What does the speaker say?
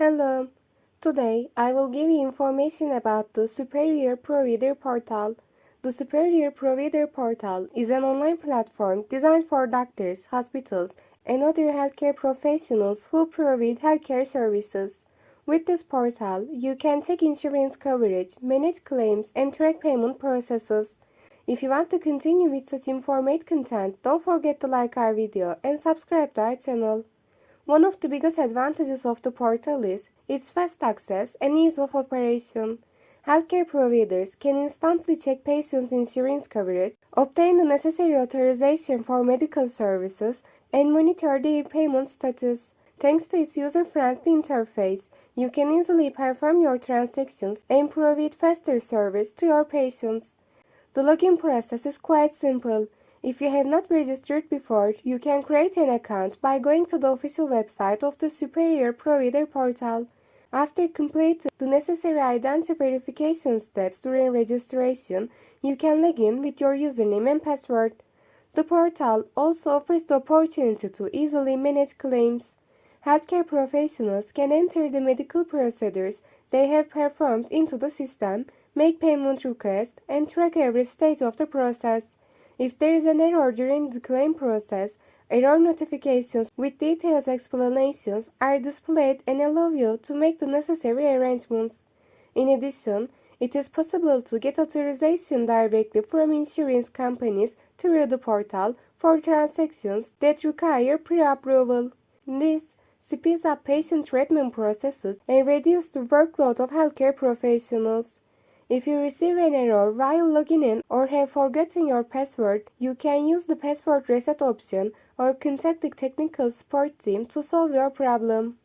Hello. Today I will give you information about the Superior Provider Portal. The Superior Provider Portal is an online platform designed for doctors, hospitals, and other healthcare professionals who provide healthcare services. With this portal, you can check insurance coverage, manage claims, and track payment processes. If you want to continue with such informative content, don't forget to like our video and subscribe to our channel. One of the biggest advantages of the portal is its fast access and ease of operation. Healthcare providers can instantly check patients' insurance coverage, obtain the necessary authorization for medical services, and monitor their payment status. Thanks to its user-friendly interface, you can easily perform your transactions and provide faster service to your patients. The login process is quite simple. If you have not registered before, you can create an account by going to the official website of the Superior Provider Portal. After completing the necessary identity verification steps during registration, you can log in with your username and password. The portal also offers the opportunity to easily manage claims. Healthcare professionals can enter the medical procedures they have performed into the system, make payment requests, and track every stage of the process. If there is an error during the claim process, error notifications with detailed explanations are displayed and allow you to make the necessary arrangements. In addition, it is possible to get authorization directly from insurance companies through the portal for transactions that require pre-approval. This speeds up patient treatment processes and reduces the workload of healthcare professionals. If you receive an error while logging in or have forgotten your password, you can use the password reset option or contact the technical support team to solve your problem.